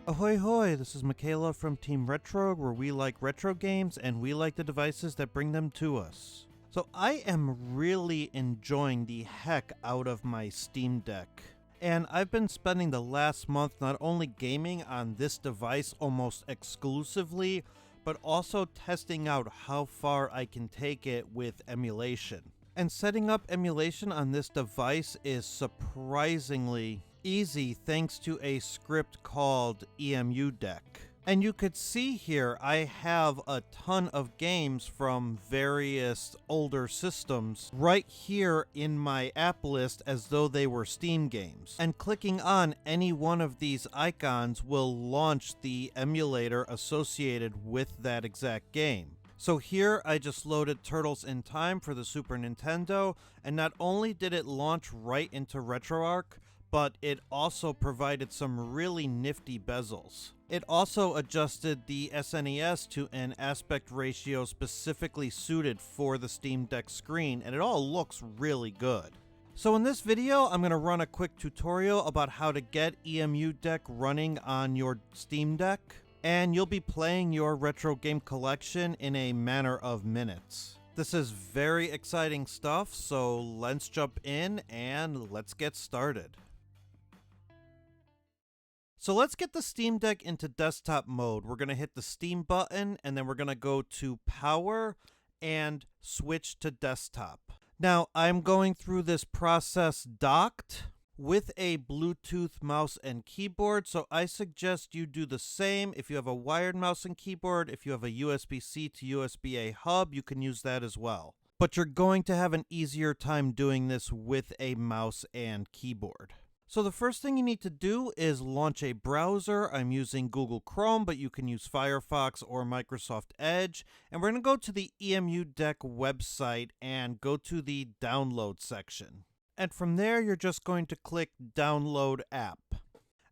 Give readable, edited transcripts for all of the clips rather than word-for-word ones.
Ahoy hoy, this is Michaela from Team Retro, where we like retro games and we like the devices that bring them to us. So I am really enjoying the heck out of my Steam Deck. And I've been spending the last month not only gaming on this device almost exclusively, but also testing out how far I can take it with emulation. And setting up emulation on this device is surprisingly easy thanks to a script called EmuDeck. And you could see here I have a ton of games from various older systems right here in my app list as though they were Steam games. And clicking on any one of these icons will launch the emulator associated with that exact game. So here I just loaded Turtles in Time for the Super Nintendo, and not only did it launch right into RetroArch, but it also provided some really nifty bezels. It also adjusted the SNES to an aspect ratio specifically suited for the Steam Deck screen, and it all looks really good. So in this video, I'm going to run a quick tutorial about how to get EmuDeck running on your Steam Deck, and you'll be playing your retro game collection in a matter of minutes. This is very exciting stuff, so let's jump in and let's get started. So let's get the Steam Deck into desktop mode. We're going to hit the Steam button, and then we're going to go to Power and switch to desktop. Now, I'm going through this process docked with a Bluetooth mouse and keyboard, so I suggest you do the same. If you have a wired mouse and keyboard, if you have a USB-C to USB-A hub, you can use that as well. But you're going to have an easier time doing this with a mouse and keyboard. So the first thing you need to do is launch a browser. I'm using Google Chrome, but you can use Firefox or Microsoft Edge. And we're going to go to the EmuDeck website and go to the download section. And from there, you're just going to click Download App.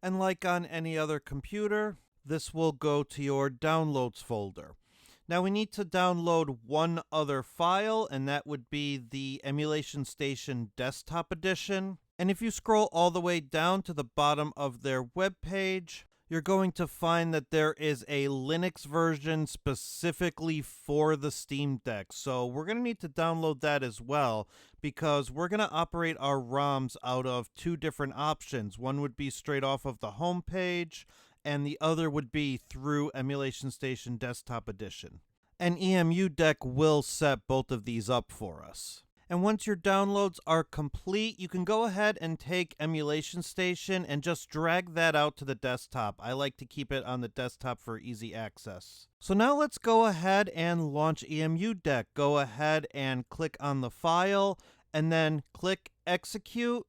And like on any other computer, this will go to your Downloads folder. Now we need to download one other file, and that would be the Emulation Station Desktop Edition. And if you scroll all the way down to the bottom of their webpage, you're going to find that there is a Linux version specifically for the Steam Deck. So we're going to need to download that as well, because we're going to operate our ROMs out of two different options. One would be straight off of the home page, and the other would be through Emulation Station Desktop Edition. And EmuDeck will set both of these up for us. And once your downloads are complete, you can go ahead and take Emulation Station and just drag that out to the desktop. I like to keep it on the desktop for easy access. So now let's go ahead and launch EmuDeck. Go ahead and click on the file, and then click Execute,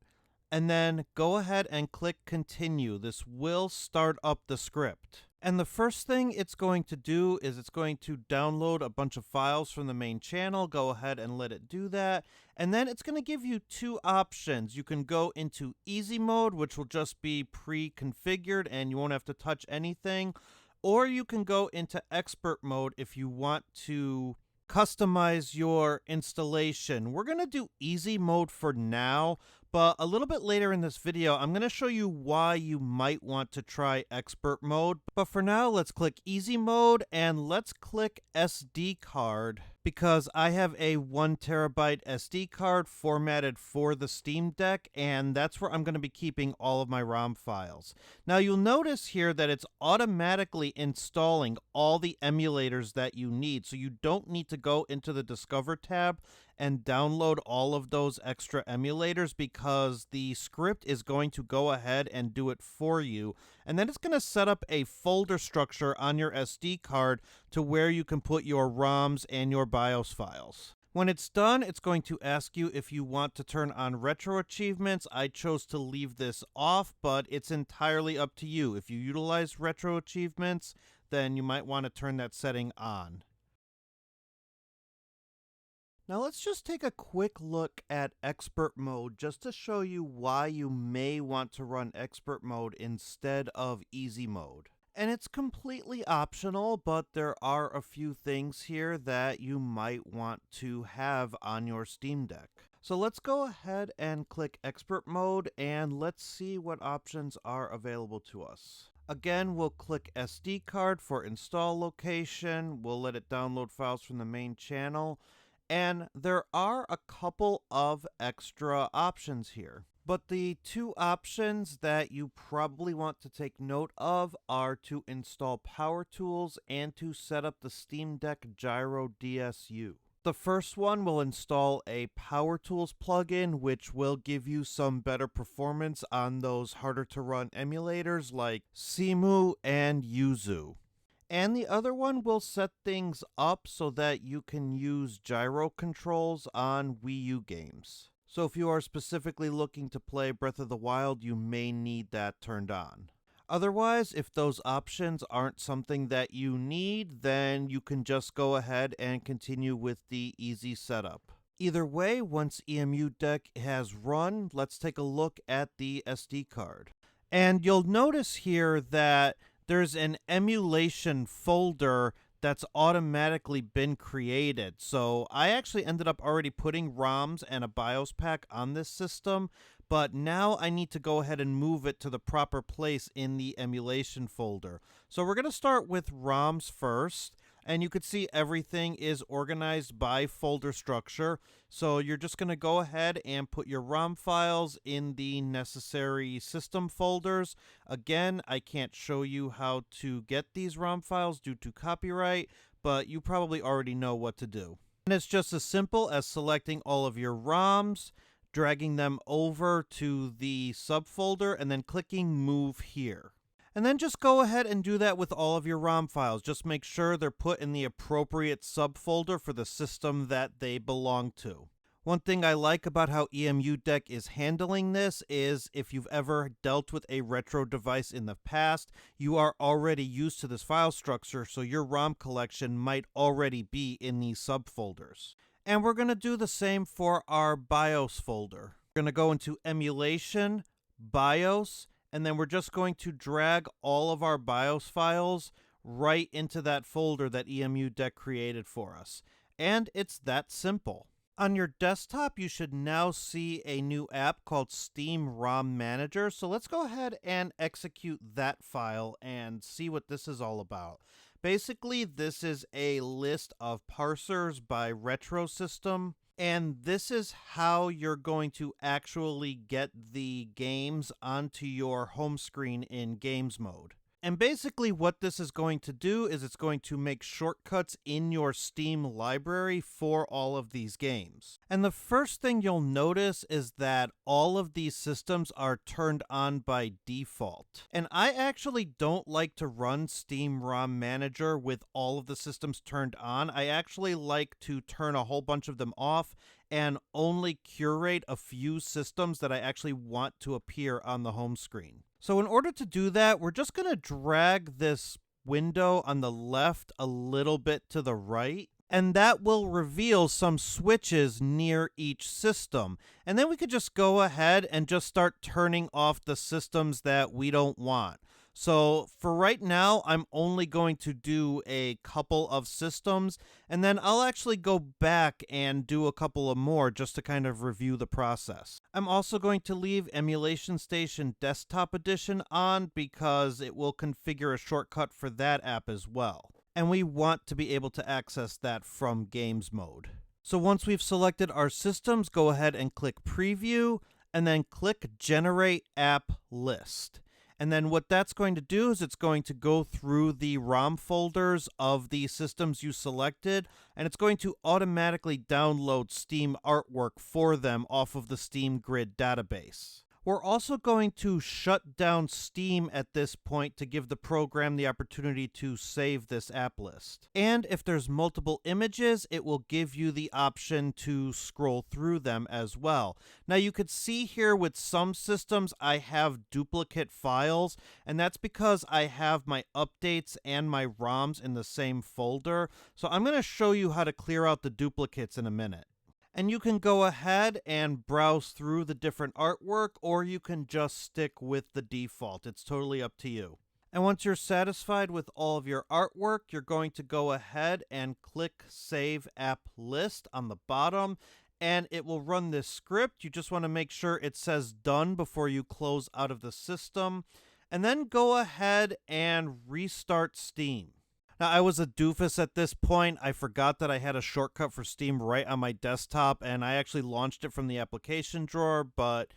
and then go ahead and click Continue. This will start up the script. And the first thing it's going to do is it's going to download a bunch of files from the main channel. Go ahead and let it do that. And then it's going to give you two options. You can go into easy mode, which will just be pre-configured and you won't have to touch anything. Or you can go into expert mode if you want to customize your installation. We're going to do easy mode for now, but a little bit later in this video, I'm going to show you why you might want to try expert mode. But for now, let's click easy mode and let's click SD card, because I have a 1 terabyte SD card formatted for the Steam Deck, and that's where I'm going to be keeping all of my ROM files. Now you'll notice here that it's automatically installing all the emulators that you need, so you don't need to go into the Discover tab and download all of those extra emulators, because the script is going to go ahead and do it for you. And then it's going to set up a folder structure on your SD card to where you can put your ROMs and your BIOS files. When it's done, it's going to ask you if you want to turn on retro achievements. I chose to leave this off, but it's entirely up to you. If you utilize retro achievements, then you might want to turn that setting on. Now let's just take a quick look at expert mode just to show you why you may want to run expert mode instead of easy mode. And it's completely optional, but there are a few things here that you might want to have on your Steam Deck. So let's go ahead and click expert mode and let's see what options are available to us. Again, we'll click SD card for install location. We'll let it download files from the main channel. And there are a couple of extra options here. But the two options that you probably want to take note of are to install Power Tools and to set up the Steam Deck Gyro DSU. The first one will install a Power Tools plugin, which will give you some better performance on those harder to run emulators like Cemu and Yuzu. And the other one will set things up so that you can use gyro controls on Wii U games. So if you are specifically looking to play Breath of the Wild, you may need that turned on. Otherwise, if those options aren't something that you need, then you can just go ahead and continue with the easy setup. Either way, once EmuDeck has run, let's take a look at the SD card. And you'll notice here that there's an emulation folder that's automatically been created. So I actually ended up already putting ROMs and a BIOS pack on this system, but now I need to go ahead and move it to the proper place in the emulation folder. So we're going to start with ROMs first, and you can see everything is organized by folder structure. So you're just going to go ahead and put your ROM files in the necessary system folders. Again, I can't show you how to get these ROM files due to copyright, but you probably already know what to do. And it's just as simple as selecting all of your ROMs, dragging them over to the subfolder, and then clicking Move Here. And then just go ahead and do that with all of your ROM files. Just make sure they're put in the appropriate subfolder for the system that they belong to. One thing I like about how EmuDeck is handling this is if you've ever dealt with a retro device in the past, you are already used to this file structure, so your ROM collection might already be in these subfolders. And we're going to do the same for our BIOS folder. We're going to go into Emulation, BIOS, and then we're just going to drag all of our BIOS files right into that folder that EmuDeck created for us. And it's that simple. On your desktop, you should now see a new app called Steam ROM Manager. So let's go ahead and execute that file and see what this is all about. Basically, this is a list of parsers by retro system. And this is how you're going to actually get the games onto your home screen in Games Mode. And basically what this is going to do is it's going to make shortcuts in your Steam library for all of these games. And the first thing you'll notice is that all of these systems are turned on by default. And I actually don't like to run Steam ROM Manager with all of the systems turned on. I actually like to turn a whole bunch of them off and only curate a few systems that I actually want to appear on the home screen. So in order to do that, we're just going to drag this window on the left a little bit to the right, and that will reveal some switches near each system. And then we could just go ahead and just start turning off the systems that we don't want. So for right now, I'm only going to do a couple of systems, and then I'll actually go back and do a couple of more just to kind of review the process. I'm also going to leave Emulation Station Desktop Edition on because it will configure a shortcut for that app as well. And we want to be able to access that from Games Mode. So once we've selected our systems, go ahead and click Preview, and then click Generate App List. And then what that's going to do is it's going to go through the ROM folders of the systems you selected, and it's going to automatically download Steam artwork for them off of the Steam Grid database. We're also going to shut down Steam at this point to give the program the opportunity to save this app list. And if there's multiple images, it will give you the option to scroll through them as well. Now you could see here with some systems I have duplicate files, and that's because I have my updates and my ROMs in the same folder. So I'm going to show you how to clear out the duplicates in a minute. And you can go ahead and browse through the different artwork, or you can just stick with the default. It's totally up to you. And once you're satisfied with all of your artwork, you're going to go ahead and click Save App List on the bottom, and it will run this script. You just want to make sure it says done before you close out of the system. and then go ahead and restart Steam. Now, I was a doofus at this point. I forgot that I had a shortcut for Steam right on my desktop, and I actually launched it from the application drawer, but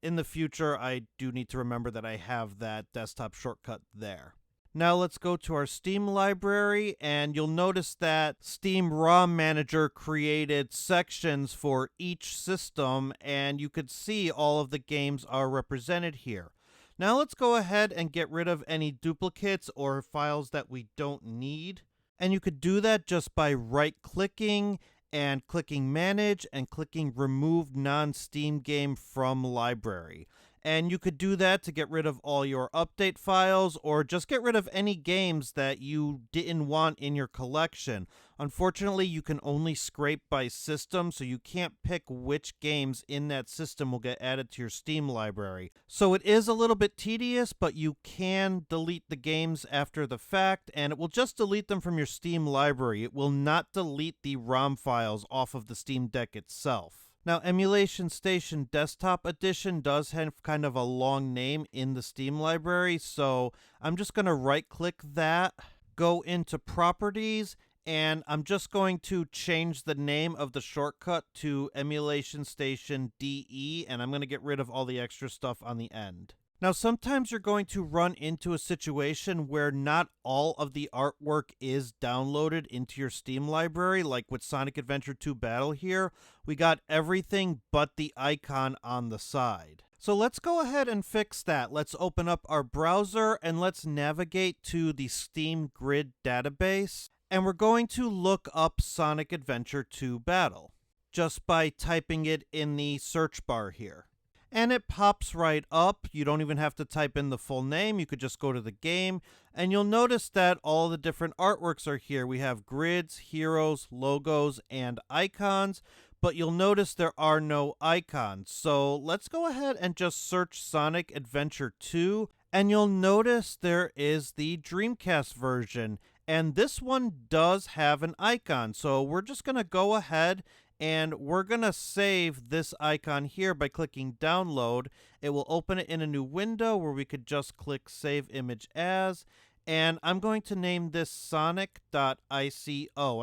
in the future, I do need to remember that I have that desktop shortcut there. Now let's go to our Steam library, and you'll notice that Steam ROM Manager created sections for each system, and you could see all of the games are represented here. Now let's go ahead and get rid of any duplicates or files that we don't need. And you could do that just by right-clicking and clicking Manage and clicking Remove Non-Steam Game from Library. And you could do that to get rid of all your update files or just get rid of any games that you didn't want in your collection. Unfortunately, you can only scrape by system, so you can't pick which games in that system will get added to your Steam library. So it is a little bit tedious, but you can delete the games after the fact, and it will just delete them from your Steam library. It will not delete the ROM files off of the Steam Deck itself. Now, Emulation Station Desktop Edition does have kind of a long name in the Steam library, so I'm just going to right-click that, go into Properties, and I'm just going to change the name of the shortcut to Emulation Station DE, and I'm going to get rid of all the extra stuff on the end. Now, sometimes you're going to run into a situation where not all of the artwork is downloaded into your Steam library, like with Sonic Adventure 2 Battle here. We got everything but the icon on the side. So let's go ahead and fix that. Let's open up our browser and let's navigate to the Steam Grid database. And we're going to look up Sonic Adventure 2 Battle just by typing it in the search bar here. And it pops right up. You don't even have to type in the full name. You could just go to the game, and you'll notice that all the different artworks are here. We have grids, heroes, logos, and icons, but you'll notice there are no icons. So let's go ahead and just search Sonic Adventure 2, and you'll notice there is the Dreamcast version, and this one does have an icon. So we're just going to go ahead and we're going to save this icon here by clicking download. It will open it in a new window where we could just click save image as. And I'm going to name this sonic.ico.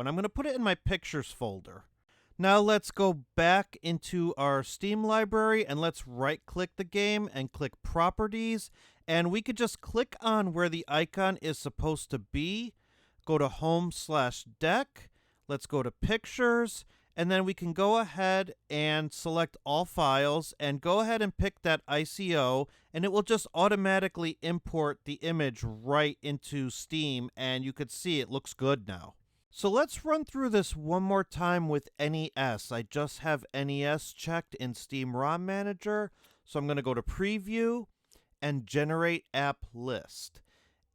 And I'm going to put it in my pictures folder. Now let's go back into our Steam library and let's right click the game and click properties. And we could just click on where the icon is supposed to be. Go to home/deck. Let's go to pictures. And then we can go ahead and select all files and go ahead and pick that ICO, and it will just automatically import the image right into Steam, and you could see it looks good now. So let's run through this one more time with NES. I just have NES checked in Steam ROM Manager, so I'm going to go to Preview and Generate App List.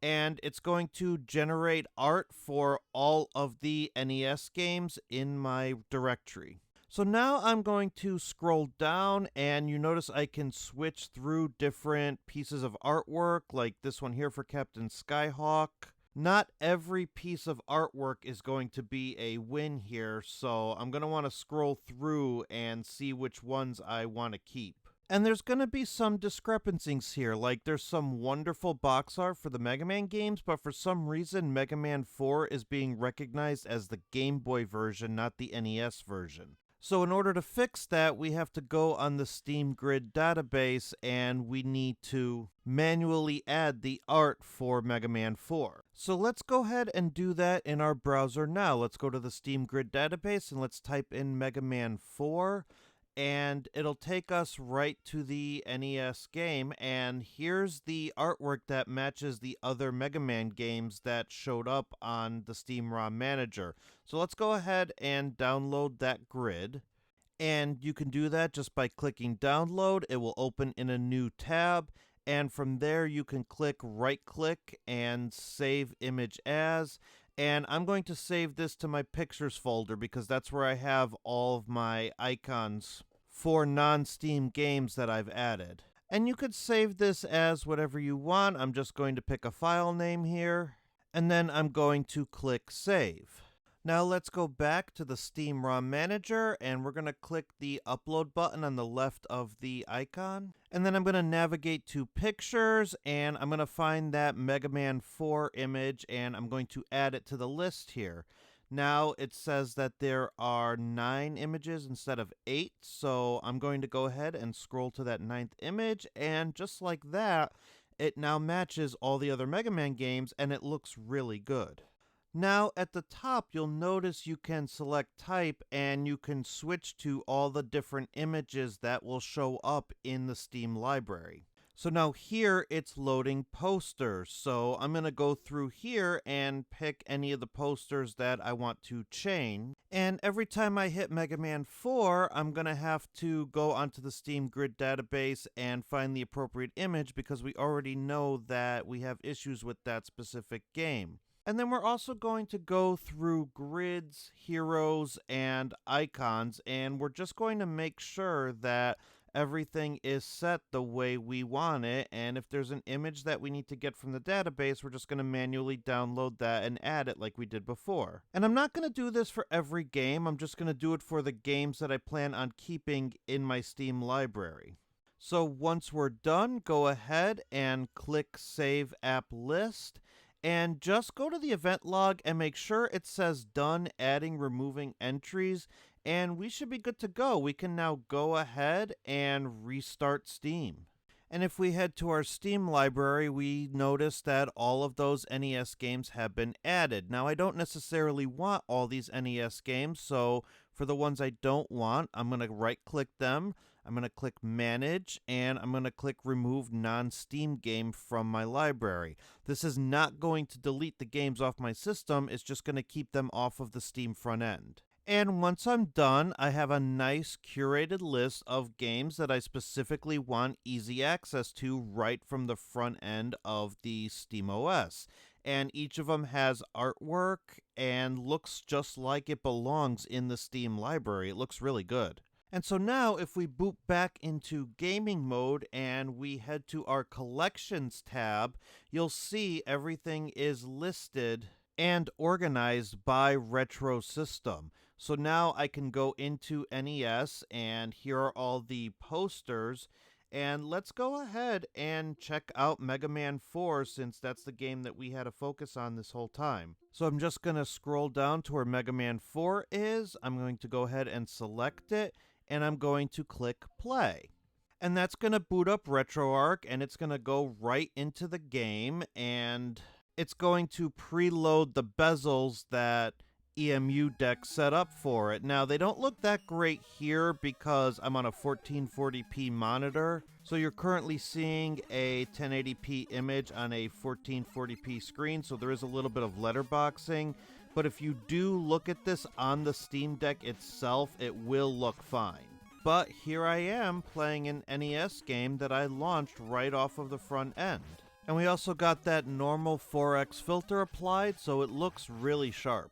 And it's going to generate art for all of the NES games in my directory. So now I'm going to scroll down, and you notice I can switch through different pieces of artwork, like this one here for Captain Skyhawk. Not every piece of artwork is going to be a win here, so I'm going to want to scroll through and see which ones I want to keep. And there's going to be some discrepancies here, like there's some wonderful box art for the Mega Man games, but for some reason Mega Man 4 is being recognized as the Game Boy version, not the NES version. So in order to fix that, we have to go on the Steam Grid database and we need to manually add the art for Mega Man 4. So let's go ahead and do that in our browser now. Let's go to the Steam Grid database and let's type in Mega Man 4. And it'll take us right to the NES game, and here's the artwork that matches the other Mega Man games that showed up on the Steam ROM Manager. So let's go ahead and download that grid, and you can do that just by clicking download. It will open in a new tab, and from there you can click right-click and save image as. And I'm going to save this to my pictures folder because that's where I have all of my icons for non-Steam games that I've added. And you could save this as whatever you want. I'm just going to pick a file name here, and then I'm going to click save. Now let's go back to the Steam ROM Manager, and we're going to click the upload button on the left of the icon. And then I'm going to navigate to pictures, and I'm going to find that Mega Man 4 image, and I'm going to add it to the list here. Now it says that there are 9 images instead of 8, so I'm going to go ahead and scroll to that 9th image, and just like that, it now matches all the other Mega Man games, and it looks really good. Now at the top, you'll notice you can select type and you can switch to all the different images that will show up in the Steam library. So now here it's loading posters. So I'm going to go through here and pick any of the posters that I want to change. And every time I hit Mega Man 4, I'm going to have to go onto the Steam Grid database and find the appropriate image because we already know that we have issues with that specific game. And then we're also going to go through grids, heroes, and icons, and we're just going to make sure that everything is set the way we want it, and if there's an image that we need to get from the database, we're just going to manually download that and add it like we did before. And I'm not going to do this for every game, I'm just going to do it for the games that I plan on keeping in my Steam library. So once we're done, go ahead and click Save App List, and just go to the event log and make sure it says done adding removing entries, and we should be good to go. We can now go ahead and restart Steam. And if we head to our Steam library, we notice that all of those NES games have been added. Now, I don't necessarily want all these NES games, so for the ones I don't want, I'm going to right-click them, I'm going to click Manage, and I'm going to click Remove Non-Steam Game from my library. This is not going to delete the games off my system, it's just going to keep them off of the Steam front end. And once I'm done, I have a nice curated list of games that I specifically want easy access to right from the front end of the SteamOS. And each of them has artwork and looks just like it belongs in the Steam library. It looks really good. And so now if we boot back into gaming mode and we head to our collections tab, you'll see everything is listed and organized by retro system. So now I can go into NES and here are all the posters, and let's go ahead and check out Mega Man 4 since that's the game that we had a focus on this whole time. So I'm just going to scroll down to where Mega Man 4 is. I'm going to go ahead and select it, and I'm going to click play. And that's going to boot up RetroArch, and it's going to go right into the game, and it's going to preload the bezels that EmuDeck set up for it. Now, they don't look that great here because I'm on a 1440p monitor. So you're currently seeing a 1080p image on a 1440p screen, so there is a little bit of letterboxing. But if you do look at this on the Steam Deck itself, it will look fine. But here I am playing an NES game that I launched right off of the front end. And we also got that normal 4x filter applied, so it looks really sharp.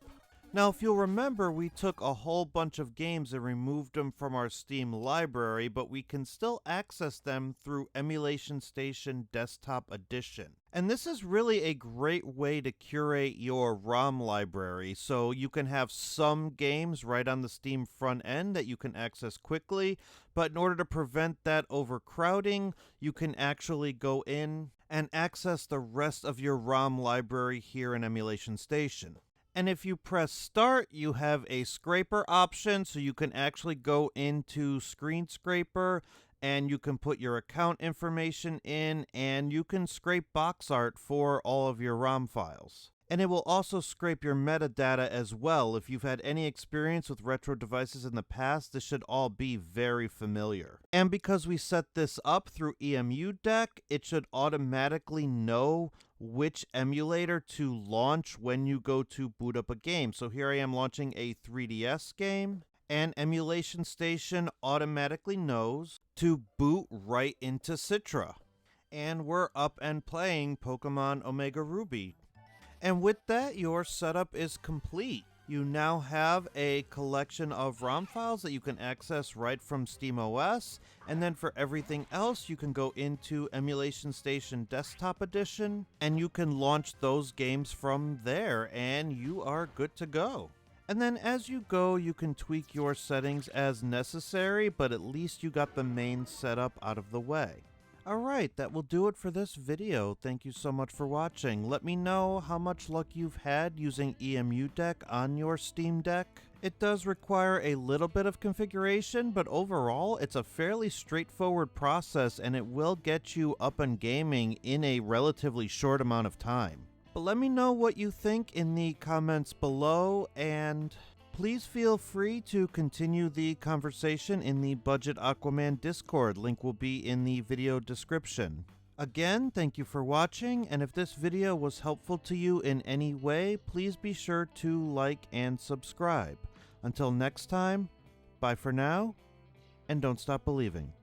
Now, if you'll remember, we took a whole bunch of games and removed them from our Steam library, but we can still access them through Emulation Station Desktop Edition. And this is really a great way to curate your ROM library, so you can have some games right on the Steam front end that you can access quickly, but in order to prevent that overcrowding, you can actually go in and access the rest of your ROM library here in Emulation Station. And if you press start, you have a scraper option, so you can actually go into Screen Scraper and you can put your account information in and you can scrape box art for all of your ROM files. And it will also scrape your metadata as well. If you've had any experience with retro devices in the past, this should all be very familiar. And because we set this up through EmuDeck, it should automatically know which emulator to launch when you go to boot up a game. So here I am launching a 3DS game, and Emulation Station automatically knows to boot right into Citra. And we're up and playing Pokemon Omega Ruby. And with that, your setup is complete. You now have a collection of ROM files that you can access right from SteamOS, and then for everything else, you can go into Emulation Station Desktop Edition, and you can launch those games from there, and you are good to go. And then as you go, you can tweak your settings as necessary, but at least you got the main setup out of the way. Alright, that will do it for this video. Thank you so much for watching. Let me know how much luck you've had using EmuDeck on your Steam Deck. It does require a little bit of configuration, but overall it's a fairly straightforward process and it will get you up and gaming in a relatively short amount of time. But let me know what you think in the comments below, and please feel free to continue the conversation in the Budget Aquaman Discord. Link will be in the video description. Again, thank you for watching, and if this video was helpful to you in any way, please be sure to like and subscribe. Until next time, bye for now, and don't stop believing.